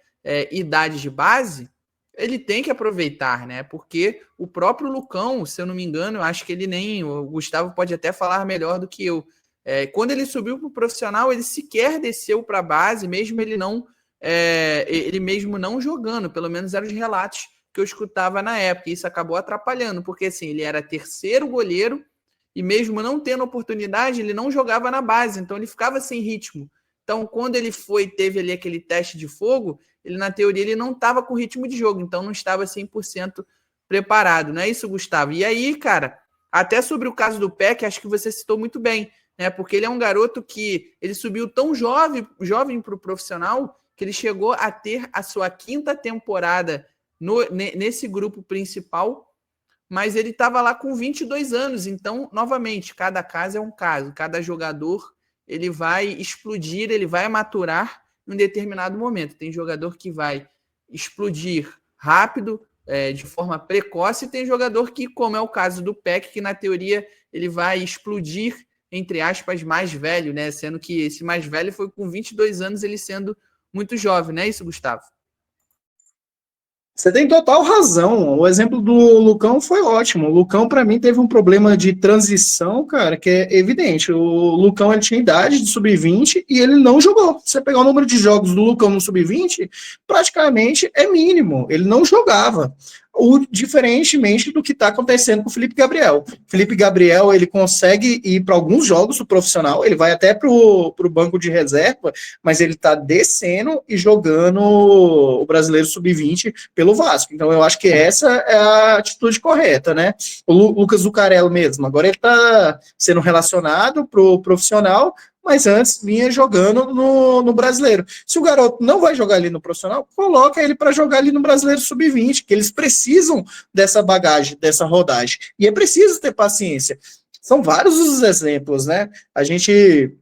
idade de base, ele tem que aproveitar, né? Porque o próprio Lucão, se eu não me engano, eu acho que o Gustavo pode até falar melhor do que eu. Quando ele subiu para o profissional, ele sequer desceu para a base, mesmo ele mesmo não jogando, pelo menos eram os relatos que eu escutava na época. E isso acabou atrapalhando, porque assim, ele era terceiro goleiro, e mesmo não tendo oportunidade, ele não jogava na base, então ele ficava sem ritmo. Então, quando ele teve ali aquele teste de fogo, ele, na teoria, ele não estava com ritmo de jogo, então não estava 100% preparado. Não é isso, Gustavo? E aí, cara, até sobre o caso do Peck, acho que você citou muito bem, né? Porque ele é um garoto que ele subiu tão jovem para o profissional, que ele chegou a ter a sua 5ª temporada nesse grupo principal, mas ele estava lá com 22 anos, então, novamente, cada caso é um caso, cada jogador ele vai explodir, ele vai maturar em um determinado momento. Tem jogador que vai explodir rápido, de forma precoce, e tem jogador que, como é o caso do Peck, que na teoria ele vai explodir, entre aspas, mais velho, né? Sendo que esse mais velho foi com 22 anos, ele sendo muito jovem, não é isso, Gustavo? Você tem total razão. O exemplo do Lucão foi ótimo. O Lucão, para mim, teve um problema de transição, cara, que é evidente. O Lucão ele tinha idade de sub-20 e ele não jogou. Você pegar o número de jogos do Lucão no sub-20, praticamente é mínimo. Ele não jogava. Diferentemente do que está acontecendo com o Felipe Gabriel. Felipe Gabriel, ele consegue ir para alguns jogos do profissional, ele vai até para o banco de reserva, mas ele está descendo e jogando o Brasileiro Sub-20 pelo Vasco. Então, eu acho que essa é a atitude correta, né? O Lucas Zucarello mesmo, agora ele está sendo relacionado para o profissional, mas antes vinha jogando no Brasileiro. Se o garoto não vai jogar ali no profissional, coloca ele para jogar ali no Brasileiro Sub-20, que eles precisam dessa bagagem, dessa rodagem. E é preciso ter paciência. São vários os exemplos, né? A gente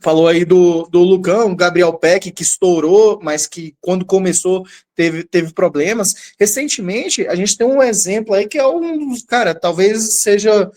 falou aí do Lucão, Gabriel Peck, que estourou, mas que quando começou teve problemas. Recentemente, a gente tem um exemplo aí que é um dos, cara, talvez seja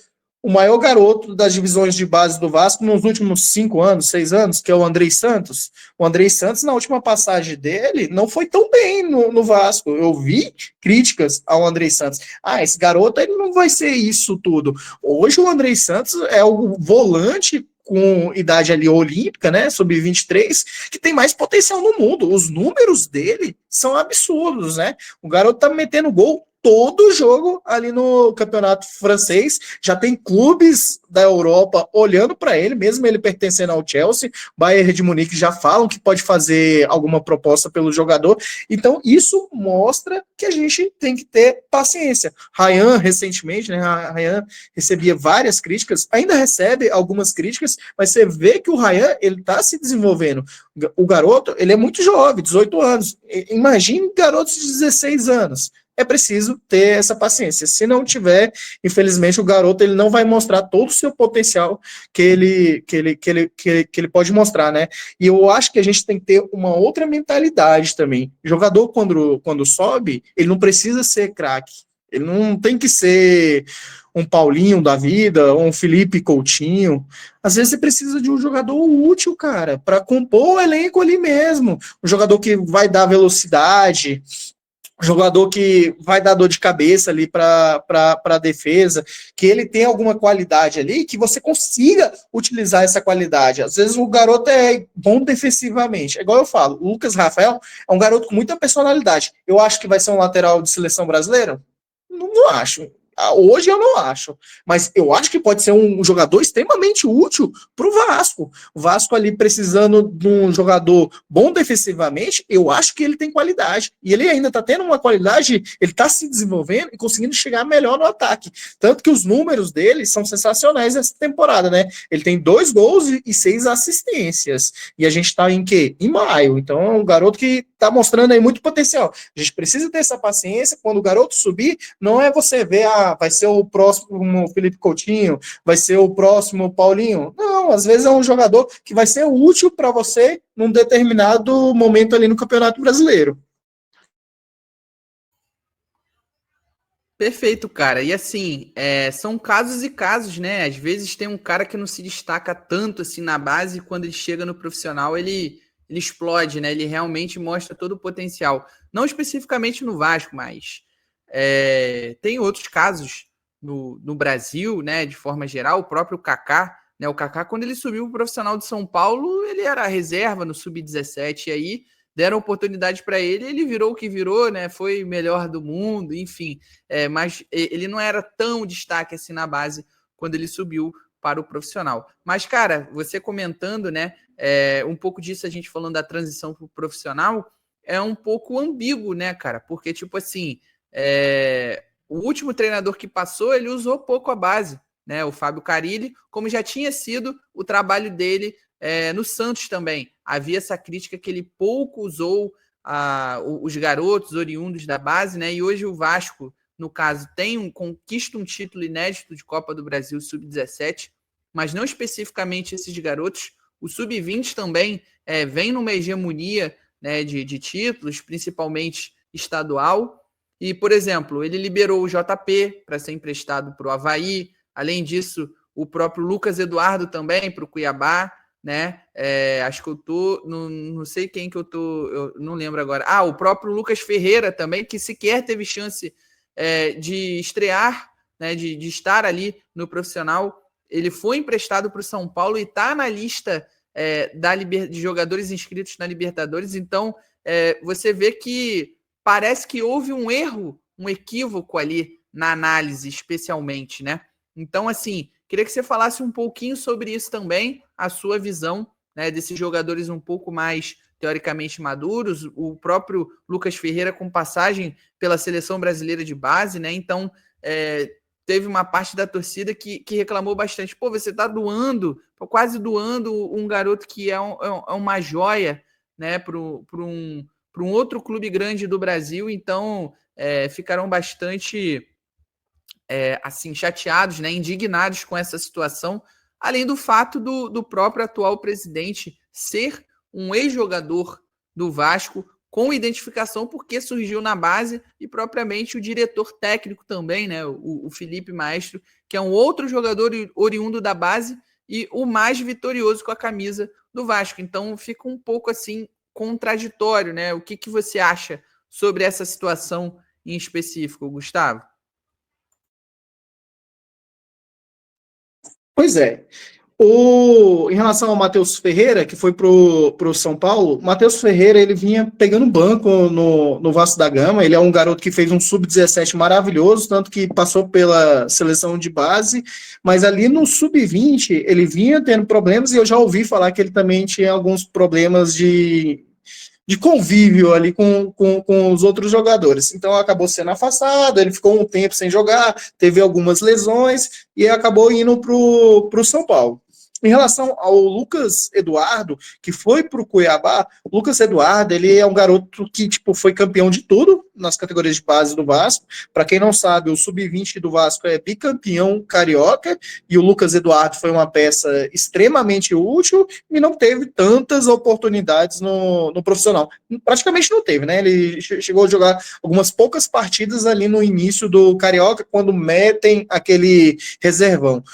o maior garoto das divisões de base do Vasco nos últimos 5 anos, 6 anos, que é o Andrei Santos. O Andrei Santos, na última passagem dele, não foi tão bem no Vasco. Eu vi críticas ao Andrei Santos. Ah, esse garoto ele não vai ser isso tudo. Hoje o Andrei Santos é o volante com idade ali olímpica, né, sub-23, que tem mais potencial no mundo. Os números dele são absurdos, né? O garoto tá metendo gol todo jogo ali no campeonato francês, já tem clubes da Europa olhando para ele, mesmo ele pertencendo ao Chelsea, Bayern de Munique já falam que pode fazer alguma proposta pelo jogador, então isso mostra que a gente tem que ter paciência. Ryan, recentemente, né, Ryan recebia várias críticas, ainda recebe algumas críticas, mas você vê que o Ryan, ele tá se desenvolvendo. O garoto, ele é muito jovem, 18 anos. Imagine garotos de 16 anos. É preciso ter essa paciência. Se não tiver, infelizmente, o garoto ele não vai mostrar todo o seu potencial que ele pode mostrar, né? E eu acho que a gente tem que ter uma outra mentalidade também. O jogador, quando sobe, ele não precisa ser craque. Ele não tem que ser um Paulinho da vida, ou um Felipe Coutinho. Às vezes você precisa de um jogador útil, cara, para compor o elenco ali mesmo. Um jogador que vai dar velocidade, jogador que vai dar dor de cabeça ali para a defesa, que ele tem alguma qualidade ali, que você consiga utilizar essa qualidade. Às vezes o garoto é bom defensivamente. É igual eu falo, o Lucas Rafael é um garoto com muita personalidade. Eu acho que vai ser um lateral de seleção brasileira? Não acho. Hoje eu não acho, mas eu acho que pode ser um jogador extremamente útil para o Vasco. O Vasco ali precisando de um jogador bom defensivamente, eu acho que ele tem qualidade. E ele ainda está tendo uma qualidade, ele está se desenvolvendo e conseguindo chegar melhor no ataque. Tanto que os números dele são sensacionais nessa temporada, né? Ele tem 2 gols e 6 assistências. E a gente está em quê? Em maio. Então é um garoto que está mostrando aí muito potencial. A gente precisa ter essa paciência. Quando o garoto subir, não é você ver vai ser o próximo Felipe Coutinho, vai ser o próximo Paulinho. Não, às vezes é um jogador que vai ser útil para você num determinado momento ali no Campeonato Brasileiro. Perfeito, cara. E assim, são casos e casos, né? Às vezes tem um cara que não se destaca tanto assim na base, e quando ele chega no profissional, ele explode, né? Ele realmente mostra todo o potencial. Não especificamente no Vasco, mas tem outros casos no Brasil, né? De forma geral, o próprio Kaká, né? O Kaká, quando ele subiu pro profissional de São Paulo, ele era reserva no Sub-17, e aí deram oportunidade para ele, ele virou o que virou, né? Foi melhor do mundo, enfim. Mas ele não era tão destaque assim na base quando ele subiu para o profissional. Mas, cara, você comentando, né? Um pouco disso, a gente falando da transição para o profissional, é um pouco ambíguo, né, cara? Porque, tipo assim, o último treinador que passou, ele usou pouco a base, né? O Fábio Carille, como já tinha sido o trabalho dele no Santos também. Havia essa crítica que ele pouco usou os garotos oriundos da base, né? E hoje o Vasco, no caso, conquista um título inédito de Copa do Brasil Sub-17, mas não especificamente esses garotos. O Sub-20 também vem numa hegemonia, né, de títulos, principalmente estadual. E, por exemplo, ele liberou o JP para ser emprestado para o Avaí. Além disso, o próprio Lucas Eduardo também para o Cuiabá, né? Acho que eu tô. Não sei quem que eu tô. Eu não lembro agora. O próprio Lucas Ferreira também, que sequer teve chance de estrear, né? De estar ali no profissional. Ele foi emprestado para o São Paulo e está na lista de jogadores inscritos na Libertadores. Então, você vê que parece que houve um erro, um equívoco ali na análise, especialmente, né? Então, assim, queria que você falasse um pouquinho sobre isso também, a sua visão, né, desses jogadores um pouco mais teoricamente maduros, o próprio Lucas Ferreira com passagem pela seleção brasileira de base, né? Então, teve uma parte da torcida que reclamou bastante. Pô, você está quase doando um garoto que é uma joia, né, para um outro clube grande do Brasil. Então, ficaram bastante assim, chateados, né, indignados com essa situação, além do fato do próprio atual presidente ser um ex-jogador do Vasco com identificação, porque surgiu na base, e propriamente o diretor técnico também, né, o Felipe Maestro, que é um outro jogador oriundo da base e o mais vitorioso com a camisa do Vasco. Então fica um pouco assim contraditório, né? O que você acha sobre essa situação em específico, Gustavo? Pois é. Em relação ao Matheus Ferreira, que foi pro São Paulo, o Matheus Ferreira ele vinha pegando banco no Vasco da Gama. Ele é um garoto que fez um sub-17 maravilhoso, tanto que passou pela seleção de base, mas ali no sub-20 ele vinha tendo problemas, e eu já ouvi falar que ele também tinha alguns problemas de convívio ali com os outros jogadores. Então acabou sendo afastado, ele ficou um tempo sem jogar, teve algumas lesões e acabou indo para o São Paulo. Em relação ao Lucas Eduardo, que foi para o Cuiabá, o Lucas Eduardo ele é um garoto que foi campeão de tudo nas categorias de base do Vasco. Para quem não sabe, o sub-20 do Vasco é bicampeão carioca, e o Lucas Eduardo foi uma peça extremamente útil e não teve tantas oportunidades no profissional. Praticamente não teve, né? Ele chegou a jogar algumas poucas partidas ali no início do carioca, quando metem aquele reservão.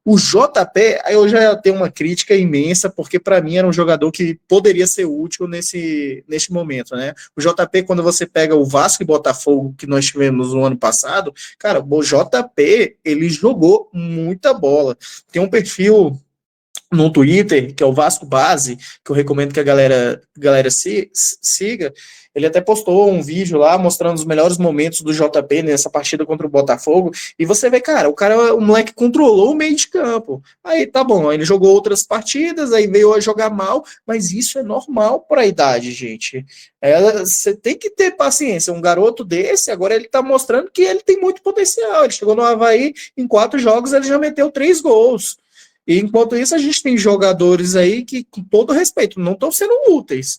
O JP, aí eu já tenho uma crítica imensa, porque para mim era um jogador que poderia ser útil nesse momento, né? O JP, quando você pega o Vasco e Botafogo, que nós tivemos no ano passado, cara, o JP, ele jogou muita bola. Tem um perfil no Twitter, que é o Vasco Base, que eu recomendo que a galera siga. Ele até postou um vídeo lá mostrando os melhores momentos do JP nessa partida contra o Botafogo, e você vê, cara, o moleque controlou o meio de campo. Aí tá bom, aí ele jogou outras partidas, aí veio a jogar mal, mas isso é normal para a idade, gente. Você tem que ter paciência. Um garoto desse, agora ele tá mostrando que ele tem muito potencial. Ele chegou no Avaí, em 4 jogos ele já meteu 3 gols. E enquanto isso, a gente tem jogadores aí que, com todo respeito, não estão sendo úteis.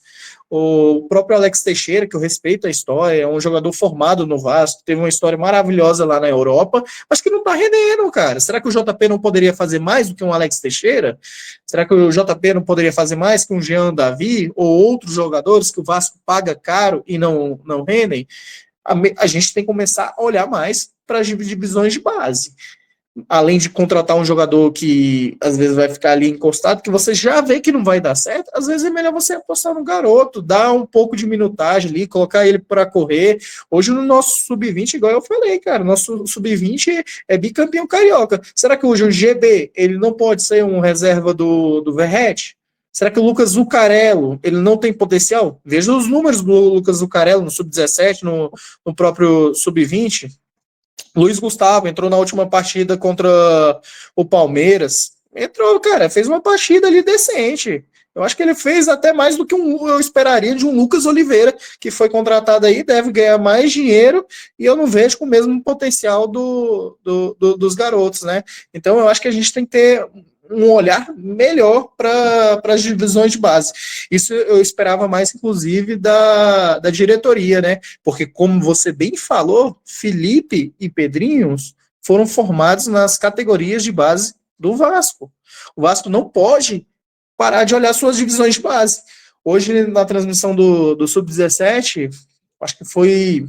O próprio Alex Teixeira, que eu respeito a história, é um jogador formado no Vasco, teve uma história maravilhosa lá na Europa, mas que não está rendendo, cara. Será que o JP não poderia fazer mais do que um Alex Teixeira? Será que o JP não poderia fazer mais que um Jean Davi ou outros jogadores que o Vasco paga caro e não rendem? A gente tem que começar a olhar mais para as divisões de base. Além de contratar um jogador que às vezes vai ficar ali encostado, que você já vê que não vai dar certo, às vezes é melhor você apostar no garoto, dar um pouco de minutagem ali, colocar ele para correr. Hoje no nosso sub-20, igual eu falei, cara, nosso sub-20 é bicampeão carioca. Será que hoje o GB, ele não pode ser um reserva do Verratti? Será que o Lucas Zucarello, ele não tem potencial? Veja os números do Lucas Zucarello no sub-17, no próprio sub-20. Luiz Gustavo entrou na última partida contra o Palmeiras. Entrou, cara, fez uma partida ali decente. Eu acho que ele fez até mais do que eu esperaria de um Lucas Oliveira, que foi contratado aí, deve ganhar mais dinheiro, e eu não vejo com o mesmo potencial dos garotos, né? Então eu acho que a gente tem que ter um olhar melhor para as divisões de base. Isso eu esperava mais, inclusive, da diretoria, né? Porque, como você bem falou, Felipe e Pedrinhos foram formados nas categorias de base do Vasco. O Vasco não pode parar de olhar suas divisões de base. Hoje, na transmissão do Sub-17, acho que foi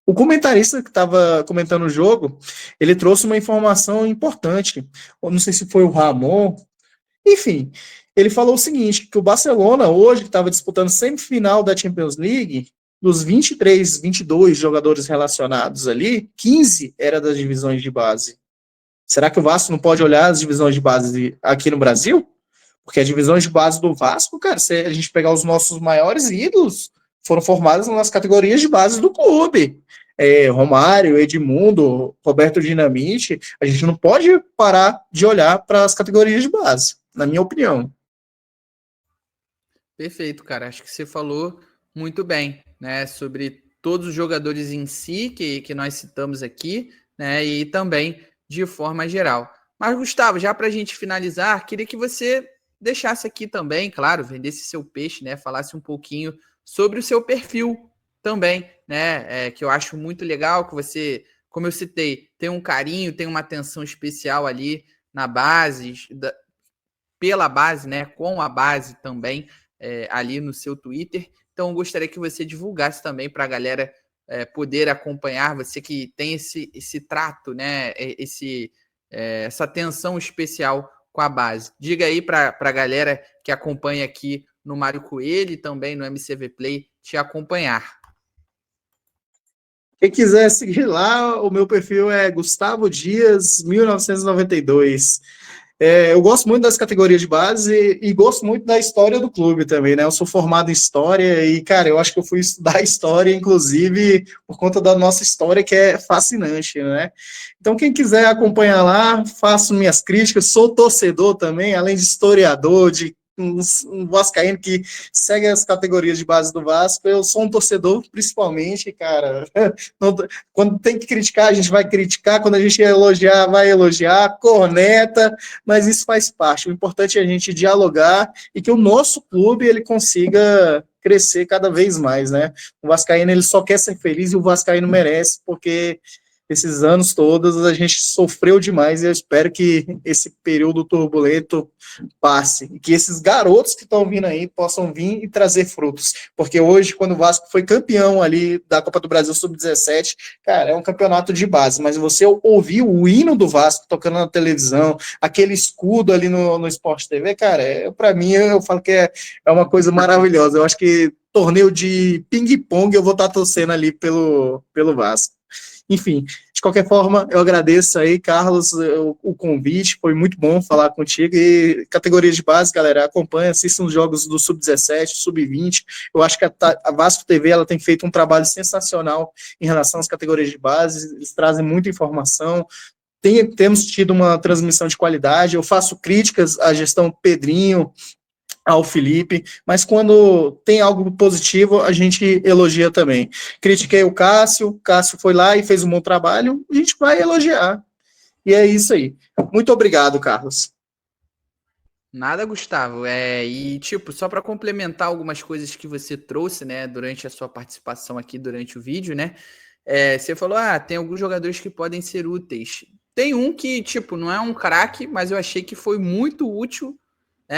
o comentarista que estava comentando o jogo, ele trouxe uma informação importante. Eu não sei se foi o Ramon. Enfim, ele falou o seguinte, que o Barcelona hoje, que estava disputando semifinal da Champions League, dos 23, 22 jogadores relacionados ali, 15 era das divisões de base. Será que o Vasco não pode olhar as divisões de base aqui no Brasil? Porque as divisões de base do Vasco, cara, se a gente pegar os nossos maiores ídolos, foram formadas nas categorias de base do clube. Romário, Edmundo, Roberto Dinamite, a gente não pode parar de olhar para as categorias de base, na minha opinião. Perfeito, cara. Acho que você falou muito bem, né, sobre todos os jogadores em si que nós citamos aqui, né, e também de forma geral. Mas, Gustavo, já para a gente finalizar, queria que você deixasse aqui também, claro, vendesse seu peixe, né, falasse um pouquinho sobre o seu perfil também, né, que eu acho muito legal, que você como eu citei, tem um carinho, tem uma atenção especial ali na base, pela base, né? Com a base também, ali no seu Twitter. Então, eu gostaria que você divulgasse também para a galera poder acompanhar, você que tem esse trato, né? Essa atenção especial com a base. Diga aí para a galera que acompanha aqui no Mário Coelho e também no MCV Play te acompanhar. Quem quiser seguir lá, o meu perfil é Gustavo Dias 1992. Eu gosto muito das categorias de base e gosto muito da história do clube também, né? Eu sou formado em história e, cara, eu acho que eu fui estudar história, inclusive, por conta da nossa história, que é fascinante, né? Então, quem quiser acompanhar lá, faço minhas críticas, sou torcedor também, além de historiador, de um vascaíno que segue as categorias de base do Vasco, eu sou um torcedor, principalmente, cara. Quando tem que criticar, a gente vai criticar, quando a gente elogiar, vai elogiar, corneta, mas isso faz parte. O importante é a gente dialogar e que o nosso clube ele consiga crescer cada vez mais, né? O vascaíno ele só quer ser feliz e o vascaíno merece, porque esses anos todos a gente sofreu demais e eu espero que esse período turbulento passe e que esses garotos que estão vindo aí possam vir e trazer frutos, porque hoje, quando o Vasco foi campeão ali da Copa do Brasil Sub-17, cara, é um campeonato de base, mas você ouvir o hino do Vasco tocando na televisão, aquele escudo ali no Sport TV, cara, para mim, eu falo que é uma coisa maravilhosa. Eu acho que torneio de ping-pong eu vou estar torcendo ali pelo Vasco. Enfim, de qualquer forma, eu agradeço aí, Carlos, o convite, foi muito bom falar contigo, e categorias de base, galera, acompanha, assistam os jogos do Sub-17, Sub-20, eu acho que a Vasco TV, ela tem feito um trabalho sensacional em relação às categorias de base, eles trazem muita informação, temos tido uma transmissão de qualidade, eu faço críticas à gestão Pedrinho, ao Felipe, mas quando tem algo positivo, a gente elogia também. Critiquei o Cássio foi lá e fez um bom trabalho, a gente vai elogiar. E é isso aí. Muito obrigado, Carlos. Nada, Gustavo. Só para complementar algumas coisas que você trouxe, né, durante a sua participação aqui durante o vídeo, né? Você falou, tem alguns jogadores que podem ser úteis. Tem um que, não é um craque, mas eu achei que foi muito útil.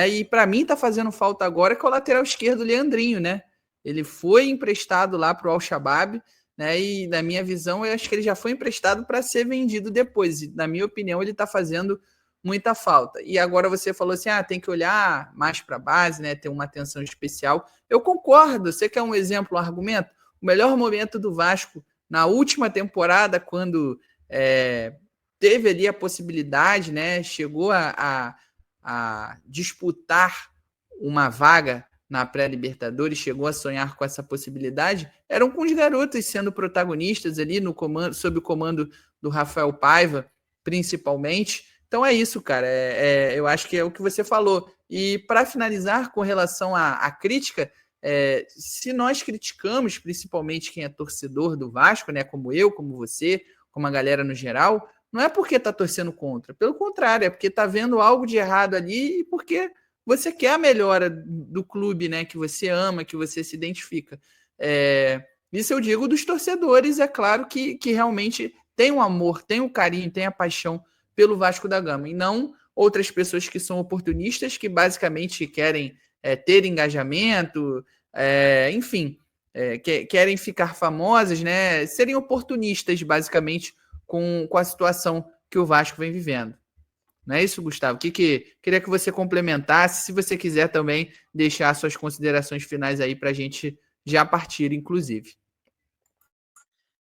E para mim tá fazendo falta agora que é o lateral esquerdo, Leandrinho, né? Ele foi emprestado lá para o Al-Shabaab, né? E na minha visão, eu acho que ele já foi emprestado para ser vendido depois. E, na minha opinião, ele tá fazendo muita falta. E agora você falou assim, tem que olhar mais para a base, né? Ter uma atenção especial. Eu concordo. Você quer um exemplo, um argumento? O melhor momento do Vasco na última temporada, quando teve ali a possibilidade, né? Chegou a disputar uma vaga na pré-Libertadores, chegou a sonhar com essa possibilidade, eram com os garotos sendo protagonistas ali sob o comando do Rafael Paiva, principalmente. Então é isso, cara. Eu acho que é o que você falou. E para finalizar, com relação à crítica, se nós criticamos, principalmente quem é torcedor do Vasco, né, como eu, como você, como a galera no geral, não é porque está torcendo contra, pelo contrário, é porque está vendo algo de errado ali e porque você quer a melhora do clube, né, que você ama, que você se identifica. Isso eu digo dos torcedores, é claro que realmente tem um amor, tem um carinho, tem a paixão pelo Vasco da Gama, e não outras pessoas que são oportunistas, que basicamente querem ter engajamento, enfim, querem ficar famosas, né, serem oportunistas, basicamente, com a situação que o Vasco vem vivendo. Não é isso, Gustavo? Queria que você complementasse, se você quiser também deixar suas considerações finais aí para a gente já partir, inclusive.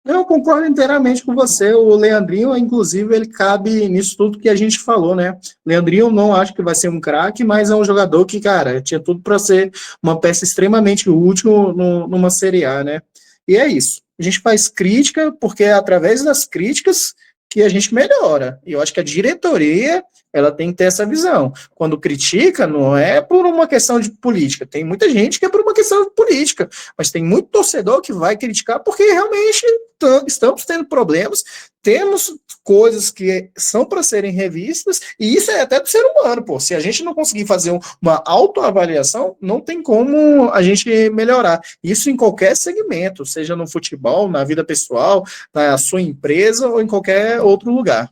Eu concordo inteiramente com você. O Leandrinho, inclusive, ele cabe nisso tudo que a gente falou, né? Leandrinho não acho que vai ser um craque, mas é um jogador que, cara, tinha tudo para ser uma peça extremamente útil numa Série A, né? E é isso. A gente faz crítica porque é através das críticas que a gente melhora. E eu acho que a diretoria ela tem que ter essa visão. Quando critica, não é por uma questão de política. Tem muita gente que é por uma questão de política, mas tem muito torcedor que vai criticar porque realmente estamos tendo problemas, temos coisas que são para serem revistas, e isso é até do ser humano, pô. Se a gente não conseguir fazer uma autoavaliação, não tem como a gente melhorar. Isso em qualquer segmento, seja no futebol, na vida pessoal, na sua empresa ou em qualquer outro lugar.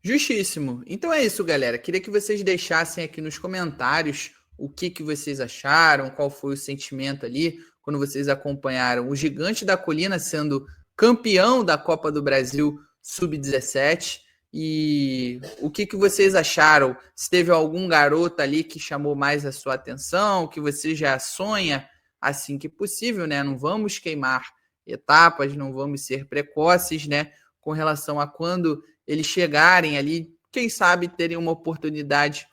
Justíssimo. Então é isso, galera. Queria que vocês deixassem aqui nos comentários o que vocês acharam, qual foi o sentimento ali quando vocês acompanharam o Gigante da Colina sendo campeão da Copa do Brasil Sub-17 e o que vocês acharam, se teve algum garoto ali que chamou mais a sua atenção, que você já sonha assim que possível, né? Não vamos queimar etapas, não vamos ser precoces, né? Com relação a quando eles chegarem ali, quem sabe terem uma oportunidade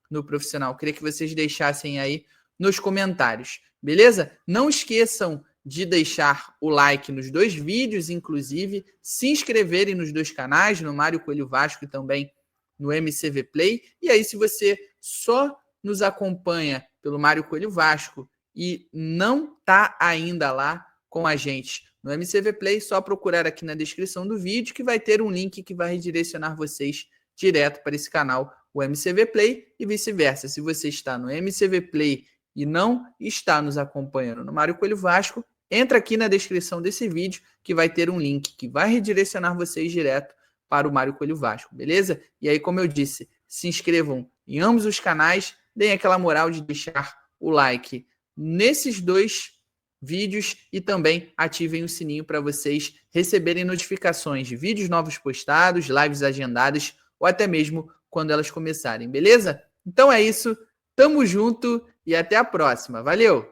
no profissional. Queria que vocês deixassem aí nos comentários, beleza? Não esqueçam de deixar o like nos 2 vídeos, inclusive, se inscreverem nos 2 canais, no Mário Coelho Vasco e também no MCV Play. E aí, se você só nos acompanha pelo Mário Coelho Vasco e não está ainda lá com a gente no MCV Play, só procurar aqui na descrição do vídeo que vai ter um link que vai redirecionar vocês direto para esse canal, o MCV Play, e vice-versa. Se você está no MCV Play e não está nos acompanhando no Mário Coelho Vasco, entra aqui na descrição desse vídeo que vai ter um link que vai redirecionar vocês direto para o Mário Coelho Vasco, beleza? E aí, como eu disse, se inscrevam em ambos os canais, deem aquela moral de deixar o like nesses 2 vídeos e também ativem o sininho para vocês receberem notificações de vídeos novos postados, lives agendadas ou até mesmo quando elas começarem, beleza? Então é isso, tamo junto e até a próxima. Valeu!